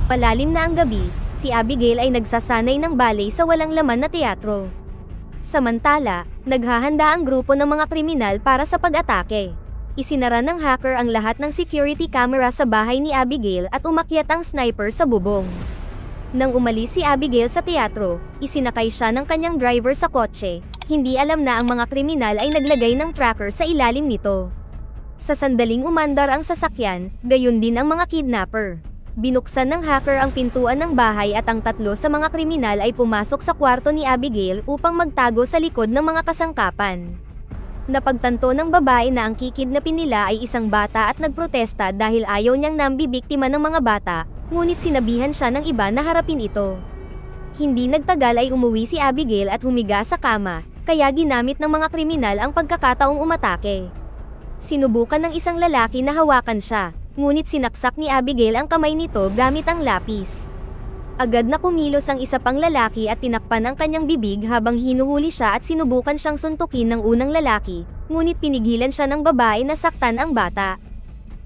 Palalim na ang gabi, si Abigail ay nagsasanay ng ballet sa walang laman na teatro. Samantala, naghahanda ang grupo ng mga kriminal para sa pag-atake. Isinara ng hacker ang lahat ng security camera sa bahay ni Abigail at umakyat ang sniper sa bubong. Nang umalis si Abigail sa teatro, isinakay siya ng kanyang driver sa kotse. Hindi alam na ang mga kriminal ay naglagay ng tracker sa ilalim nito. Sa sandaling umandar ang sasakyan, gayon din ang mga kidnapper. Binuksan ng hacker ang pintuan ng bahay at ang tatlo sa mga kriminal ay pumasok sa kwarto ni Abigail upang magtago sa likod ng mga kasangkapan. Napagtanto ng babae na ang kikidnapin nila ay isang bata at nagprotesta dahil ayaw niyang nambibiktima ng mga bata, ngunit sinabihan siya ng iba na harapin ito. Hindi nagtagal ay umuwi si Abigail at humiga sa kama, kaya ginamit ng mga kriminal ang pagkakataong umatake. Sinubukan ng isang lalaki na hawakan siya, ngunit sinaksak ni Abigail ang kamay nito gamit ang lapis. Agad na kumilos ang isa pang lalaki at tinakpan ang kanyang bibig habang hinuhuli siya at sinubukan siyang suntukin ng unang lalaki, ngunit pinigilan siya ng babae na saktan ang bata.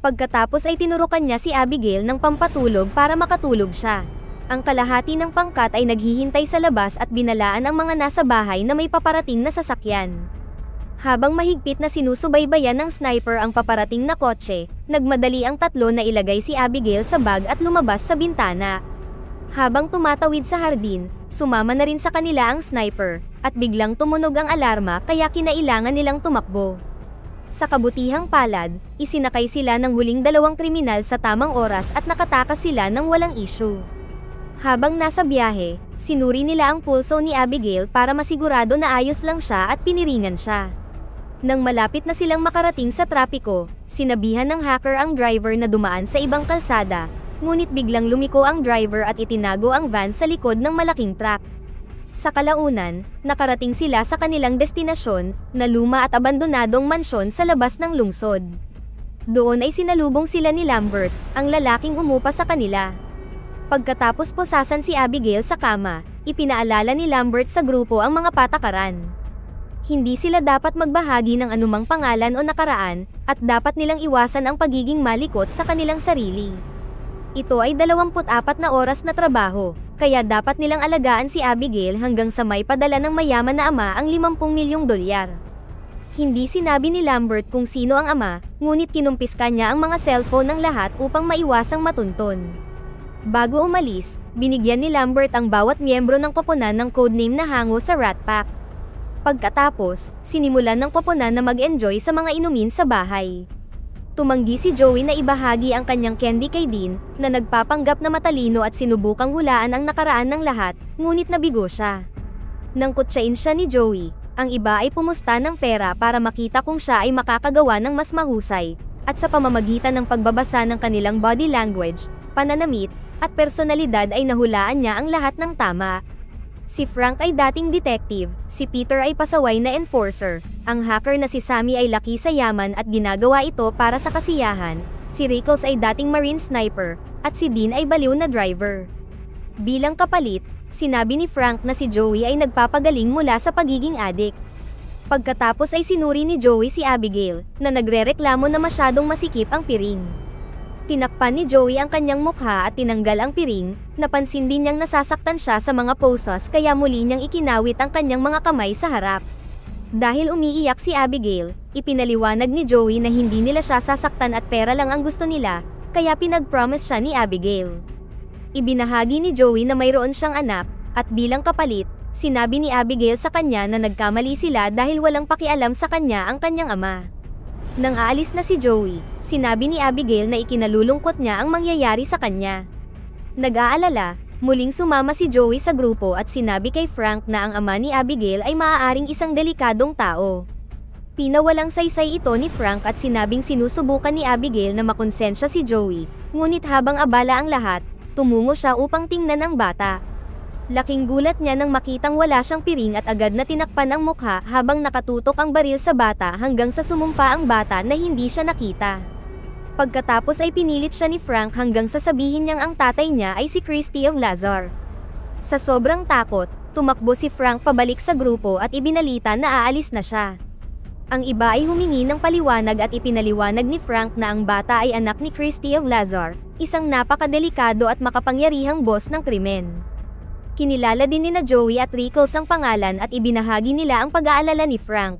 Pagkatapos ay tinurukan niya si Abigail ng pampatulog para makatulog siya. Ang kalahati ng pangkat ay naghihintay sa labas at binalaan ang mga nasa bahay na may paparating na sasakyan. Habang mahigpit na sinusubaybayan ng sniper ang paparating na kotse, nagmadali ang tatlo na ilagay si Abigail sa bag at lumabas sa bintana. Habang tumatawid sa hardin, sumama na rin sa kanila ang sniper, at biglang tumunog ang alarma kaya kinailangan nilang tumakbo. Sa kabutihang palad, isinakay sila ng huling dalawang kriminal sa tamang oras at nakatakas sila ng walang issue. Habang nasa biyahe, sinuri nila ang pulso ni Abigail para masigurado na ayos lang siya at piniringan siya. Nang malapit na silang makarating sa trapiko, sinabihan ng hacker ang driver na dumaan sa ibang kalsada, ngunit biglang lumiko ang driver at itinago ang van sa likod ng malaking truck. Sa kalaunan, nakarating sila sa kanilang destinasyon, na luma at abandonadong mansyon sa labas ng lungsod. Doon ay sinalubong sila ni Lambert, ang lalaking umupa sa kanila. Pagkatapos pusasan si Abigail sa kama, ipinaalala ni Lambert sa grupo ang mga patakaran. Hindi sila dapat magbahagi ng anumang pangalan o nakaraan, at dapat nilang iwasan ang pagiging malikot sa kanilang sarili. Ito ay 24 na oras na trabaho, kaya dapat nilang alagaan si Abigail hanggang sa may padala ng mayaman na ama ang 50 milyong dolyar. Hindi sinabi ni Lambert kung sino ang ama, ngunit kinumpiska niya ang mga cellphone ng lahat upang maiwasang matunton. Bago umalis, binigyan ni Lambert ang bawat miyembro ng koponan ng codename na hango sa Rat Pack. Pagkatapos, sinimulan ng koponan na mag-enjoy sa mga inumin sa bahay. Tumanggi si Joey na ibahagi ang kanyang candy kay Dean, na nagpapanggap na matalino at sinubukang hulaan ang nakaraan ng lahat, ngunit nabigo siya. Nang kutsain siya ni Joey, ang iba ay pumusta ng pera para makita kung siya ay makakagawa ng mas mahusay, at sa pamamagitan ng pagbabasa ng kanilang body language, pananamit, at personalidad ay nahulaan niya ang lahat ng tama. Si Frank ay dating detective, si Peter ay pasaway na enforcer, ang hacker na si Sammy ay laki sa yaman at ginagawa ito para sa kasiyahan, si Rickles ay dating marine sniper, at si Dean ay baliw na driver. Bilang kapalit, sinabi ni Frank na si Joey ay nagpapagaling mula sa pagiging adik. Pagkatapos ay sinuri ni Joey si Abigail, na nagrereklamo na masyadong masikip ang piring. Tinakpan ni Joey ang kanyang mukha at tinanggal ang piring, napansin din niyang nasasaktan siya sa mga poses kaya muli niyang ikinawit ang kanyang mga kamay sa harap. Dahil umiiyak si Abigail, ipinaliwanag ni Joey na hindi nila siya sasaktan at pera lang ang gusto nila, kaya pinag-promise siya ni Abigail. Ibinahagi ni Joey na mayroon siyang anak, at bilang kapalit, sinabi ni Abigail sa kanya na nagkamali sila dahil walang pakialam sa kanya ang kanyang ama. Nang aalis na si Joey, sinabi ni Abigail na ikinalulungkot niya ang mangyayari sa kanya. Nag-aalala, muling sumama si Joey sa grupo at sinabi kay Frank na ang ama ni Abigail ay maaaring isang delikadong tao. Pinawalang saysay ito ni Frank at sinabing sinusubukan ni Abigail na makonsensya si Joey, ngunit habang abala ang lahat, tumungo siya upang tingnan ang bata. Laking gulat niya nang makitang wala siyang piring at agad na tinakpan ang mukha habang nakatutok ang baril sa bata hanggang sa sumumpa ang bata na hindi siya nakita. Pagkatapos ay pinilit siya ni Frank hanggang sa sabihin niyang ang tatay niya ay si Christy of Lazar. Sa sobrang takot, tumakbo si Frank pabalik sa grupo at ibinalita na aalis na siya. Ang iba ay humingi ng paliwanag at ipinaliwanag ni Frank na ang bata ay anak ni Christy of Lazar, isang napakadelikado at makapangyarihang boss ng krimen. Kinilala din nina Joey at Rickles ang pangalan at ibinahagi nila ang pag-aalala ni Frank.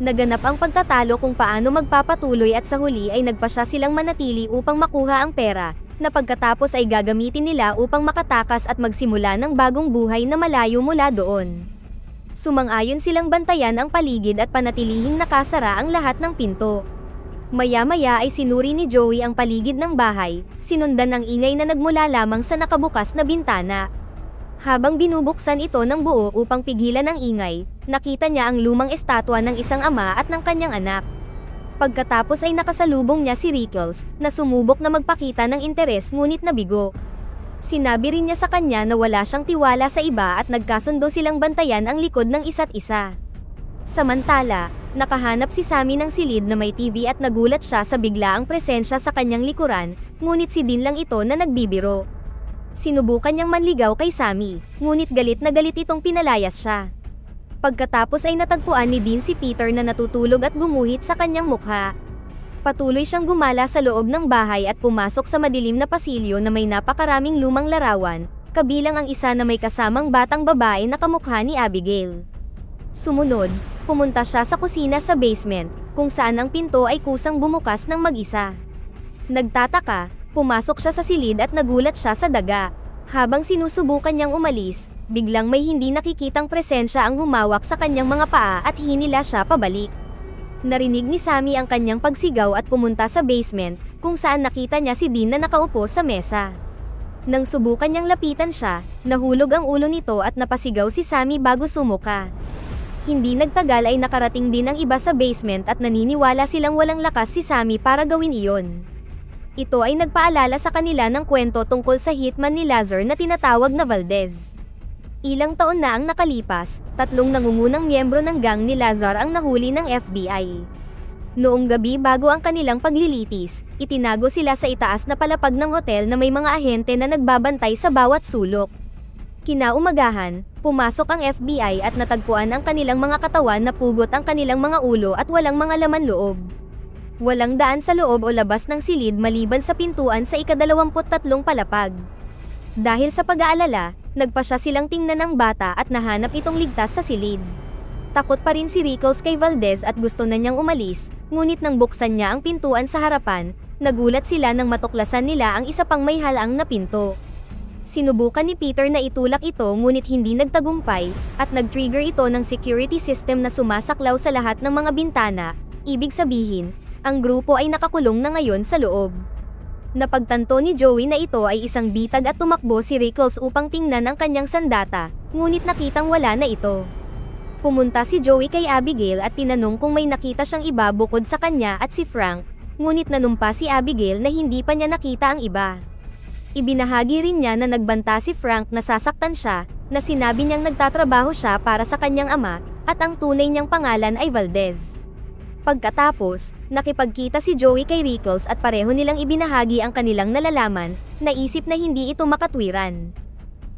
Naganap ang pagtatalo kung paano magpapatuloy at sa huli ay nagpasya silang manatili upang makuha ang pera, na pagkatapos ay gagamitin nila upang makatakas at magsimula ng bagong buhay na malayo mula doon. Sumang-ayon silang bantayan ang paligid at panatilihing nakasara ang lahat ng pinto. Maya-maya ay sinuri ni Joey ang paligid ng bahay, sinundan ng ingay na nagmula lamang sa nakabukas na bintana. Habang binubuksan ito ng buo upang pigilan ang ingay, nakita niya ang lumang estatwa ng isang ama at ng kanyang anak. Pagkatapos ay nakasalubong niya si Rickles, na sumubok na magpakita ng interes ngunit nabigo. Sinabi rin niya sa kanya na wala siyang tiwala sa iba at nagkasundo silang bantayan ang likod ng isa't isa. Samantala, nakahanap si Sammy ng silid na may TV at nagulat siya sa biglaang presensya sa kanyang likuran, ngunit si Dean lang ito na nagbibiro. Sinubukan niyang manligaw kay Sammy, ngunit galit na galit itong pinalayas siya. Pagkatapos ay natagpuan ni Dean si Peter na natutulog at gumuhit sa kanyang mukha. Patuloy siyang gumala sa loob ng bahay at pumasok sa madilim na pasilyo na may napakaraming lumang larawan, kabilang ang isa na may kasamang batang babae na kamukha ni Abigail. Sumunod, pumunta siya sa kusina sa basement, kung saan ang pinto ay kusang bumukas ng mag-isa. Nagtataka, pumasok siya sa silid at nagulat siya sa daga. Habang sinusubukan niyang umalis, biglang may hindi nakikitang presensya ang humawak sa kanyang mga paa at hinila siya pabalik. Narinig ni Sammy ang kanyang pagsigaw at pumunta sa basement, kung saan nakita niya si Dean na nakaupo sa mesa. Nang subukan niyang lapitan siya, nahulog ang ulo nito at napasigaw si Sammy bago sumuka. Hindi nagtagal ay nakarating din ang iba sa basement at naniniwala silang walang lakas si Sammy para gawin iyon. Ito ay nagpaalala sa kanila ng kwento tungkol sa hitman ni Lazar na tinatawag na Valdez. Ilang taon na ang nakalipas, 3 nangungunang miyembro ng gang ni Lazar ang nahuli ng FBI. Noong gabi bago ang kanilang paglilitis, itinago sila sa itaas na palapag ng hotel na may mga ahente na nagbabantay sa bawat sulok. Kinaumagahan, pumasok ang FBI at natagpuan ang kanilang mga katawan na pugot ang kanilang mga ulo at walang mga laman loob. Walang daan sa loob o labas ng silid maliban sa pintuan sa ika-23 palapag. Dahil sa pag-aalala, nagpasya silang tingnan ng bata at nahanap itong ligtas sa silid. Takot pa rin si Rickles kay Valdez at gusto na niyang umalis, ngunit nang buksan niya ang pintuan sa harapan, nagulat sila nang matuklasan nila ang isa pang may halang na pinto. Sinubukan ni Peter na itulak ito ngunit hindi nagtagumpay, at nag-trigger ito ng security system na sumasaklaw sa lahat ng mga bintana, ibig sabihin, ang grupo ay nakakulong na ngayon sa loob. Napagtanto ni Joey na ito ay isang bitag at tumakbo si Rickles upang tingnan ang kanyang sandata, ngunit nakitang wala na ito. Pumunta si Joey kay Abigail at tinanong kung may nakita siyang iba bukod sa kanya at si Frank, ngunit nanumpa si Abigail na hindi pa niya nakita ang iba. Ibinahagi rin niya na nagbanta si Frank na sasaktan siya, na sinabi niyang nagtatrabaho siya para sa kanyang ama, at ang tunay niyang pangalan ay Valdez. Pagkatapos, nakipagkita si Joey kay Rickles at pareho nilang ibinahagi ang kanilang nalalaman, naisip na hindi ito makatwiran.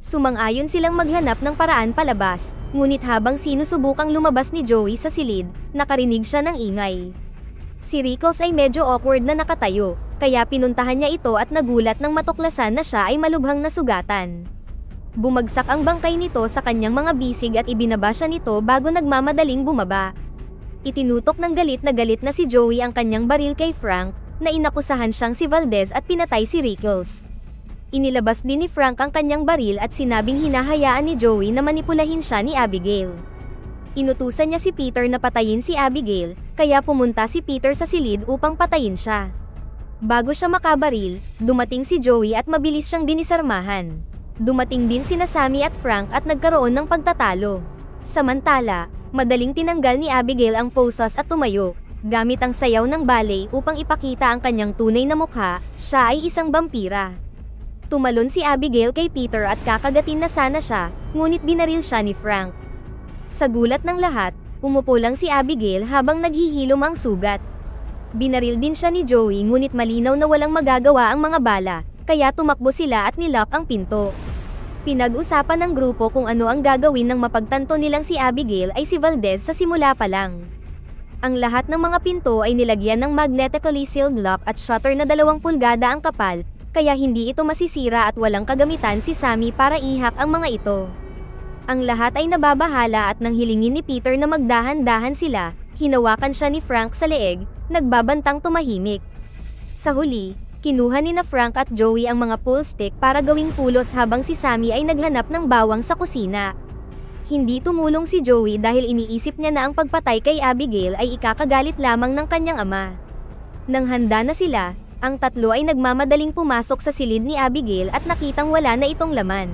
Sumang-ayon silang maghanap ng paraan palabas, ngunit habang sinusubukang lumabas ni Joey sa silid, nakarinig siya ng ingay. Si Rickles ay medyo awkward na nakatayo, kaya pinuntahan niya ito at nagulat nang matuklasan na siya ay malubhang nasugatan. Bumagsak ang bangkay nito sa kanyang mga bisig at ibinaba siya nito bago nagmamadaling bumaba. Itinutok ng galit na si Joey ang kanyang baril kay Frank, na inakusahan siyang si Valdez at pinatay si Rickles. Inilabas din ni Frank ang kanyang baril at sinabing hinahayaan ni Joey na manipulahin siya ni Abigail. Inutusan niya si Peter na patayin si Abigail, kaya pumunta si Peter sa silid upang patayin siya. Bago siya makabaril, dumating si Joey at mabilis siyang dinisarmahan. Dumating din sina Sammy at Frank at nagkaroon ng pagtatalo. Samantala, madaling tinanggal ni Abigail ang posas at tumayo, gamit ang sayaw ng ballet upang ipakita ang kanyang tunay na mukha, siya ay isang vampira. Tumalon si Abigail kay Peter at kakagatin na sana siya, ngunit binaril siya ni Frank. Sa gulat ng lahat, umupo lang si Abigail habang naghihilom ang sugat. Binaril din siya ni Joey ngunit malinaw na walang magagawa ang mga bala, kaya tumakbo sila at nilock ang pinto. Pinag-usapan ng grupo kung ano ang gagawin ng mapagtanto nilang si Abigail ay si Valdez sa simula pa lang. Ang lahat ng mga pinto ay nilagyan ng magnetically sealed lock at shutter na 2 pulgada ang kapal, kaya hindi ito masisira at walang kagamitan si Sammy para ihak ang mga ito. Ang lahat ay nababahala at nang hilingin ni Peter na magdahan-dahan sila, hinawakan siya ni Frank sa leeg, nagbabantang tumahimik. Sa huli, kinuha ni na Frank at Joey ang mga pool stick para gawing pulos habang si Sammy ay naghanap ng bawang sa kusina. Hindi tumulong si Joey dahil iniisip niya na ang pagpatay kay Abigail ay ikakagalit lamang ng kanyang ama. Nang handa na sila, ang tatlo ay nagmamadaling pumasok sa silid ni Abigail at nakitang wala na itong laman.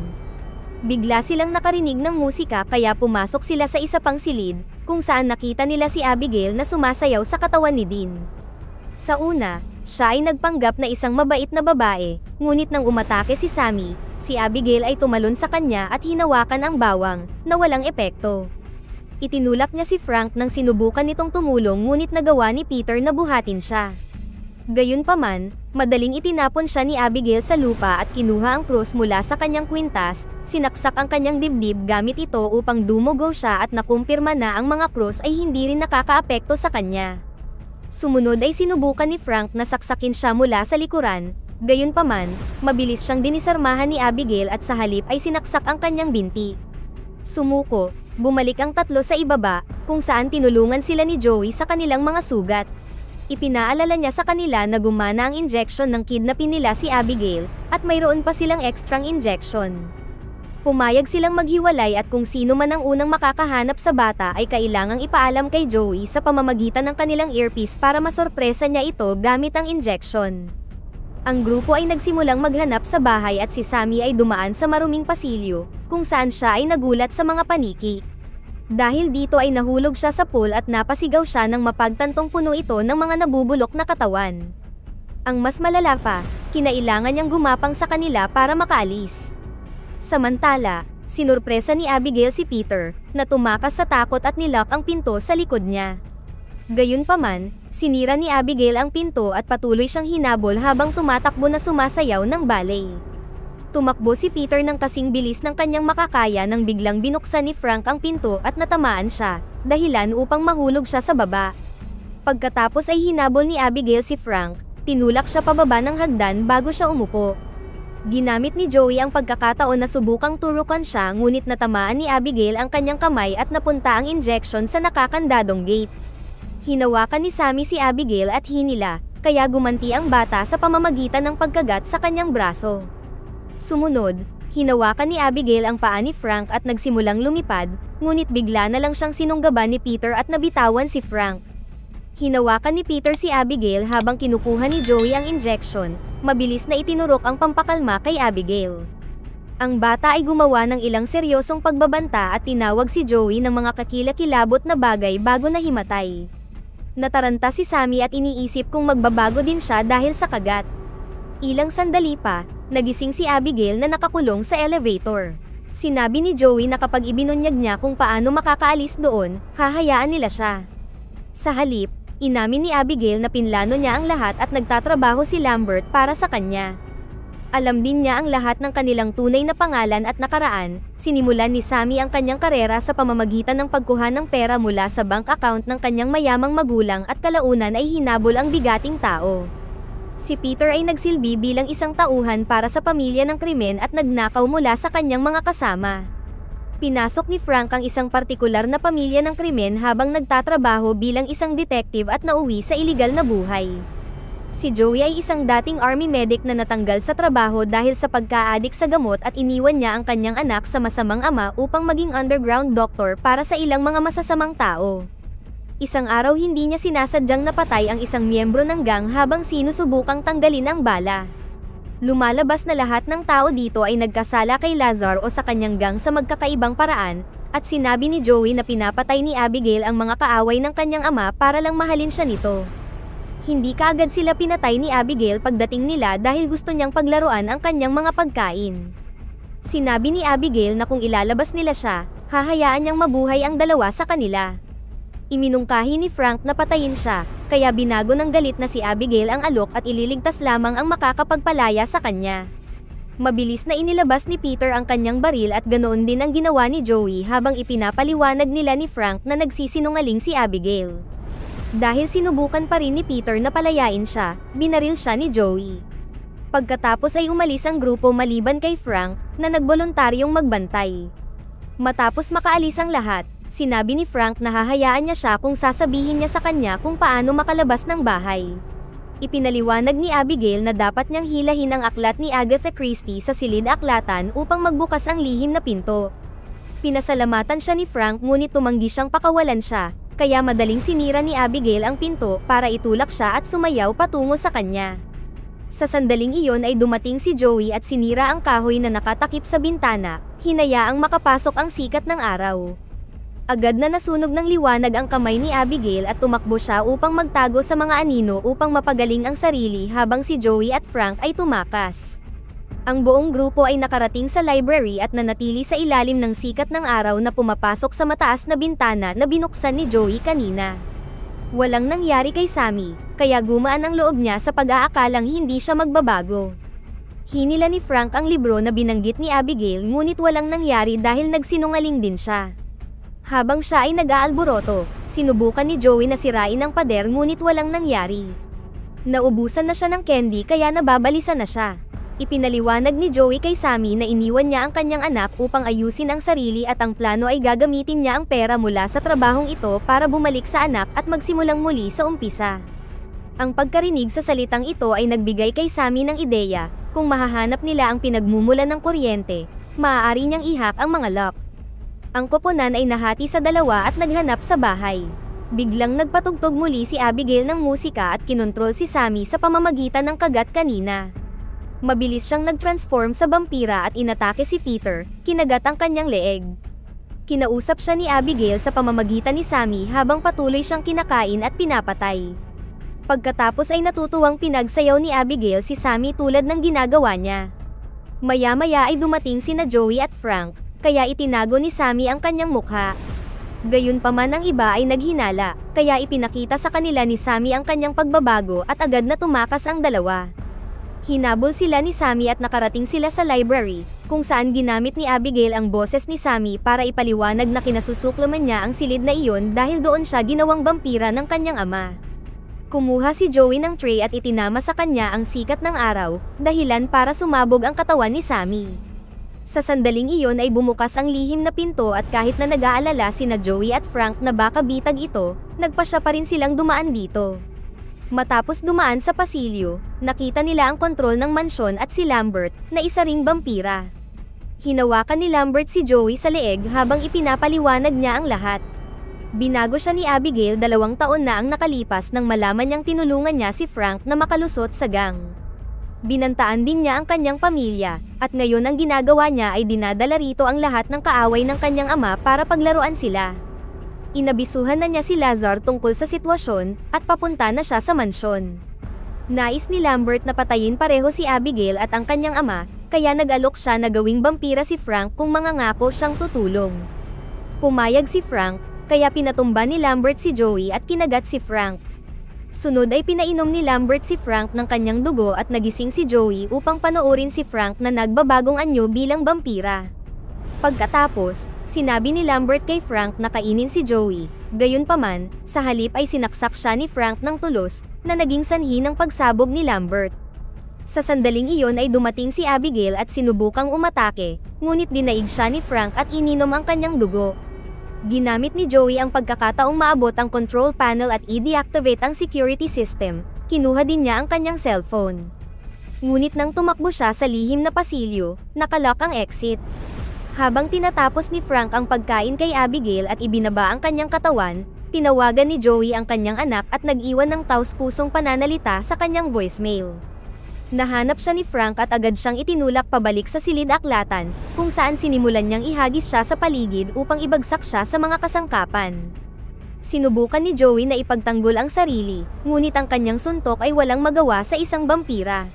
Bigla silang nakarinig ng musika kaya pumasok sila sa isa pang silid, kung saan nakita nila si Abigail na sumasayaw sa katawan ni Dean. Sa una, siya ay nagpanggap na isang mabait na babae, ngunit nang umatake si Sammy, si Abigail ay tumalon sa kanya at hinawakan ang bawang, na walang epekto. Itinulak niya si Frank nang sinubukan nitong tumulong ngunit nagawa ni Peter na buhatin siya. Gayunpaman, madaling itinapon siya ni Abigail sa lupa at kinuha ang krus mula sa kanyang kwintas, sinaksak ang kanyang dibdib gamit ito upang dumugo siya at nakumpirma na ang mga krus ay hindi rin nakakaapekto sa kanya. Sumunod ay sinubukan ni Frank na saksakin siya mula sa likuran. Gayunpaman, mabilis siyang dinisarmahan ni Abigail at sa halip ay sinaksak ang kanyang binti. Sumuko, bumalik ang tatlo sa ibaba, kung saan tinulungan sila ni Joey sa kanilang mga sugat. Ipinaalala niya sa kanila na gumana ang injection ng kidnapin nila si Abigail, at mayroon pa silang extrang injection. Pumayag silang maghiwalay at kung sino man ang unang makakahanap sa bata ay kailangang ipaalam kay Joey sa pamamagitan ng kanilang earpiece para masorpresa niya ito gamit ang injection. Ang grupo ay nagsimulang maghanap sa bahay at si Sammy ay dumaan sa maruming pasilyo, kung saan siya ay nagulat sa mga paniki. Dahil dito ay nahulog siya sa pool at napasigaw siya nang mapagtantong puno ito ng mga nabubulok na katawan. Ang mas malala pa, kinailangan niyang gumapang sa kanila para makaalis. Samantala, sinurpresa ni Abigail si Peter, na tumakas sa takot at nilock ang pinto sa likod niya. Gayunpaman, sinira ni Abigail ang pinto at patuloy siyang hinabol habang tumatakbo na sumasayaw ng ballet. Tumakbo si Peter ng kasing bilis ng kanyang makakaya nang biglang binuksan ni Frank ang pinto at natamaan siya, dahilan upang mahulog siya sa baba. Pagkatapos ay hinabol ni Abigail si Frank, tinulak siya pababa ng hagdan bago siya umupo. Ginamit ni Joey ang pagkakataon na subukang turukan siya ngunit natamaan ni Abigail ang kanyang kamay at napunta ang injection sa nakakandadong gate. Hinawakan ni Sammy si Abigail at hinila, kaya gumanti ang bata sa pamamagitan ng pagkagat sa kanyang braso. Sumunod, hinawakan ni Abigail ang paa ni Frank at nagsimulang lumipad, ngunit bigla na lang siyang sinunggaban ni Peter at nabitawan si Frank. Hinawakan ni Peter si Abigail habang kinukuha ni Joey ang injection, mabilis na itinurok ang pampakalma kay Abigail. Ang bata ay gumawa ng ilang seryosong pagbabanta at tinawag si Joey ng mga kakilakilabot na bagay bago nahimatay. Nataranta si Sammy at iniisip kung magbabago din siya dahil sa kagat. Ilang sandali pa, nagising si Abigail na nakakulong sa elevator. Sinabi ni Joey na kapag ibinunyag niya kung paano makakaalis doon, hahayaan nila siya. Sa halip, inamin ni Abigail na pinlano niya ang lahat at nagtatrabaho si Lambert para sa kanya. Alam din niya ang lahat ng kanilang tunay na pangalan at nakaraan. Sinimulan ni Sammy ang kanyang karera sa pamamagitan ng pagkuha ng pera mula sa bank account ng kanyang mayamang magulang at kalaunan ay hinabol ang bigating tao. Si Peter ay nagsilbi bilang isang tauhan para sa pamilya ng krimen at nagnakaw mula sa kanyang mga kasama. Pinasok ni Frank ang isang partikular na pamilya ng krimen habang nagtatrabaho bilang isang detective at nauwi sa iligal na buhay. Si Joey ay isang dating army medic na natanggal sa trabaho dahil sa pagka-addict sa gamot at iniwan niya ang kanyang anak sa masamang ama upang maging underground doctor para sa ilang mga masasamang tao. Isang araw hindi niya sinasadyang napatay ang isang miyembro ng gang habang sinusubukang tanggalin ang bala. Lumalabas na lahat ng tao dito ay nagkasala kay Lazar o sa kanyang gang sa magkakaibang paraan, at sinabi ni Joey na pinapatay ni Abigail ang mga kaaway ng kanyang ama para lang mahalin siya nito. Hindi kaagad sila pinatay ni Abigail pagdating nila dahil gusto niyang paglaruan ang kanyang mga pagkain. Sinabi ni Abigail na kung ilalabas nila siya, hahayaan niyang mabuhay ang dalawa sa kanila. Iminungkahi ni Frank na patayin siya, kaya binago ng galit na si Abigail ang alok at ililigtas lamang ang makakapagpalaya sa kanya. Mabilis na inilabas ni Peter ang kanyang baril at ganoon din ang ginawa ni Joey habang ipinapaliwanag nila ni Frank na nagsisinungaling si Abigail. Dahil sinubukan pa rin ni Peter na palayain siya, binaril siya ni Joey. Pagkatapos ay umalis ang grupo maliban kay Frank, na nagboluntaryong magbantay. Matapos makaalis ang lahat, sinabi ni Frank na hahayaan niya siya kung sasabihin niya sa kanya kung paano makalabas ng bahay. Ipinaliwanag ni Abigail na dapat niyang hilahin ang aklat ni Agatha Christie sa silid-aklatan upang magbukas ang lihim na pinto. Pinasalamatan siya ni Frank ngunit tumanggi siyang pakawalan siya, kaya madaling sinira ni Abigail ang pinto para itulak siya at sumayaw patungo sa kanya. Sa sandaling iyon ay dumating si Joey at sinira ang kahoy na nakatakip sa bintana, hinayaang makapasok ang sikat ng araw. Agad na nasunog ng liwanag ang kamay ni Abigail at tumakbo siya upang magtago sa mga anino upang mapagaling ang sarili habang si Joey at Frank ay tumakas. Ang buong grupo ay nakarating sa library at nanatili sa ilalim ng sikat ng araw na pumapasok sa mataas na bintana na binuksan ni Joey kanina. Walang nangyari kay Sammy, kaya gumaan ang loob niya sa pag-aakalang hindi siya magbabago. Hinila ni Frank ang libro na binanggit ni Abigail ngunit walang nangyari dahil nagsinungaling din siya. Habang siya ay nag-aalboroto, sinubukan ni Joey na sirain ang pader ngunit walang nangyari. Naubusan na siya ng candy kaya nababalisan na siya. Ipinaliwanag ni Joey kay Sammy na iniwan niya ang kanyang anak upang ayusin ang sarili at ang plano ay gagamitin niya ang pera mula sa trabahong ito para bumalik sa anak at magsimulang muli sa umpisa. Ang pagkarinig sa salitang ito ay nagbigay kay Sammy ng ideya, kung mahahanap nila ang pinagmumulan ng kuryente, maaari niyang ihak ang mga lock. Ang koponan ay nahati sa dalawa at naghanap sa bahay. Biglang nagpatugtog muli si Abigail ng musika at kinontrol si Sammy sa pamamagitan ng kagat kanina. Mabilis siyang nag-transform sa vampira at inatake si Peter, kinagat ang kanyang leeg. Kinausap siya ni Abigail sa pamamagitan ni Sammy habang patuloy siyang kinakain at pinapatay. Pagkatapos ay natutuwang pinagsayaw ni Abigail si Sammy tulad ng ginagawa niya. Maya-maya ay dumating sina Joey at Frank, kaya itinago ni Sammy ang kanyang mukha. Gayunpaman ang iba ay naghinala, kaya ipinakita sa kanila ni Sammy ang kanyang pagbabago at agad na tumakas ang dalawa. Hinabol sila ni Sammy at nakarating sila sa library, kung saan ginamit ni Abigail ang boses ni Sammy para ipaliwanag na kinasusuklaman niya ang silid na iyon dahil doon siya ginawang vampira ng kanyang ama. Kumuha si Joey ng tray at itinama sa kanya ang sikat ng araw, dahilan para sumabog ang katawan ni Sammy. Sa sandaling iyon ay bumukas ang lihim na pinto at kahit na nag-aalala sina Joey at Frank na baka bitag ito, nagpasya pa rin silang dumaan dito. Matapos dumaan sa pasilyo, nakita nila ang kontrol ng mansyon at si Lambert, na isa ring vampira. Hinawakan ni Lambert si Joey sa leeg habang ipinapaliwanag niya ang lahat. Binago siya ni Abigail 2 taon na ang nakalipas nang malaman niyang tinulungan niya si Frank na makalusot sa gang. Binantaan din niya ang kanyang pamilya, at ngayon ang ginagawa niya ay dinadala rito ang lahat ng kaaway ng kanyang ama para paglaruan sila. Inabisuhan na niya si Lazar tungkol sa sitwasyon, at papunta na siya sa mansyon. Nais ni Lambert na patayin pareho si Abigail at ang kanyang ama, kaya nag-alok siya na gawing vampira si Frank kung mangangako siyang tutulong. Pumayag si Frank, kaya pinatumba ni Lambert si Joey at kinagat si Frank. Sunod ay pinainom ni Lambert si Frank ng kanyang dugo at nagising si Joey upang panoorin si Frank na nagbabagong anyo bilang vampira. Pagkatapos, sinabi ni Lambert kay Frank na kainin si Joey, gayunpaman, sa halip ay sinaksak siya ni Frank ng tulos, na naging sanhi ng pagsabog ni Lambert. Sa sandaling iyon ay dumating si Abigail at sinubukang umatake, ngunit dinaig siya ni Frank at ininom ang kanyang dugo. Ginamit ni Joey ang pagkakataong maabot ang control panel at i-deactivate ang security system, kinuha din niya ang kanyang cellphone. Ngunit nang tumakbo siya sa lihim na pasilyo, nakalock ang exit. Habang tinatapos ni Frank ang pagkain kay Abigail at ibinaba ang kanyang katawan, tinawagan ni Joey ang kanyang anak at nag-iwan ng taos-pusong pananalita sa kanyang voicemail. Nahanap siya ni Frank at agad siyang itinulak pabalik sa silid-aklatan, kung saan sinimulan niyang ihagis siya sa paligid upang ibagsak siya sa mga kasangkapan. Sinubukan ni Joey na ipagtanggol ang sarili, ngunit ang kanyang suntok ay walang magawa sa isang vampira.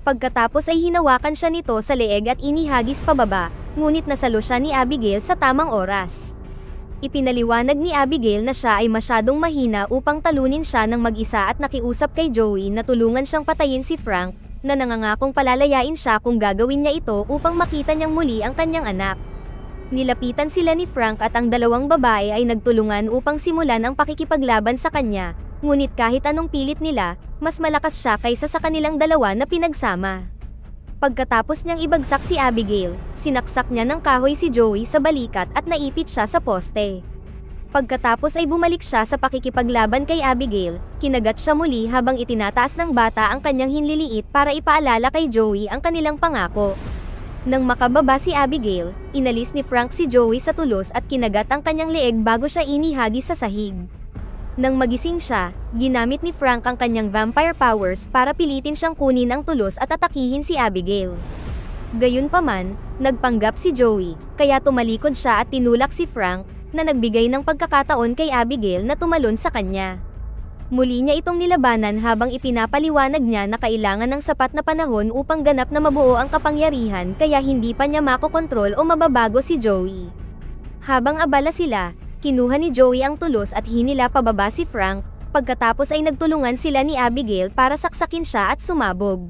Pagkatapos ay hinawakan siya nito sa leeg at inihagis pababa, ngunit nasalo siya ni Abigail sa tamang oras. Ipinaliwanag ni Abigail na siya ay masyadong mahina upang talunin siya ng mag-isa at nakiusap kay Joey na tulungan siyang patayin si Frank, na nangangakong palalayain siya kung gagawin niya ito upang makita niyang muli ang kanyang anak. Nilapitan sila ni Frank at ang dalawang babae ay nagtulungan upang simulan ang pakikipaglaban sa kanya, Ngunit kahit anong pilit nila, mas malakas siya kaysa sa kanilang dalawa na pinagsama. Pagkatapos niyang ibagsak si Abigail, sinaksak niya ng kahoy si Joey sa balikat at naipit siya sa poste. Pagkatapos ay bumalik siya sa pakikipaglaban kay Abigail, kinagat siya muli habang itinataas ng bata ang kanyang hinliliit para ipaalala kay Joey ang kanilang pangako. Nang makababa si Abigail, inalis ni Frank si Joey sa tulos at kinagat ang kanyang leeg bago siya inihagi sa sahig. Nang magising siya, ginamit ni Frank ang kanyang vampire powers para pilitin siyang kunin ang tulos at atakihin si Abigail. Gayunpaman, nagpanggap si Joey, kaya tumalikod siya at tinulak si Frank, na nagbigay ng pagkakataon kay Abigail na tumalon sa kanya. Muli niya itong nilabanan habang ipinapaliwanag niya na kailangan ng sapat na panahon upang ganap na mabuo ang kapangyarihan kaya hindi pa niya makokontrol o mababago si Joey. Habang abala sila, kinuha ni Joey ang tulos at hinila pababa si Frank, pagkatapos ay nagtulungan sila ni Abigail para saksakin siya at sumabog.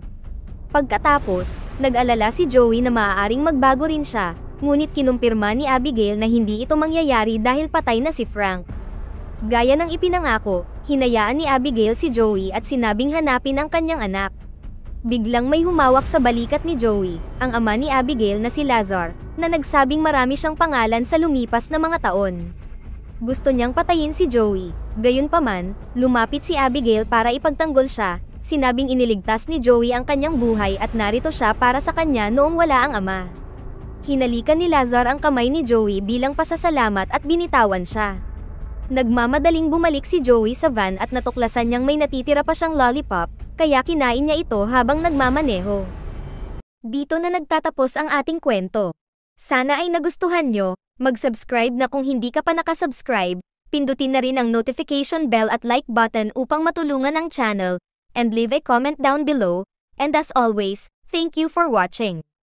Pagkatapos, nag-alala si Joey na maaaring magbago rin siya, ngunit kinumpirma ni Abigail na hindi ito mangyayari dahil patay na si Frank. Gaya ng ipinangako, hinayaan ni Abigail si Joey at sinabing hanapin ang kanyang anak. Biglang may humawak sa balikat ni Joey, ang ama ni Abigail na si Lazar, na nagsabing marami siyang pangalan sa lumipas na mga taon. Gusto niyang patayin si Joey, gayunpaman, lumapit si Abigail para ipagtanggol siya, sinabing iniligtas ni Joey ang kanyang buhay at narito siya para sa kanya noong wala ang ama. Hinalikan ni Lazar ang kamay ni Joey bilang pasasalamat at binitawan siya. Nagmamadaling bumalik si Joey sa van at natuklasan niyang may natitira pa siyang lollipop, kaya kinain niya ito habang nagmamaneho. Dito na nagtatapos ang ating kwento. Sana ay nagustuhan nyo, mag-subscribe na kung hindi ka pa nakasubscribe, pindutin na rin ang notification bell at like button upang matulungan ang channel, and leave a comment down below, and as always, thank you for watching.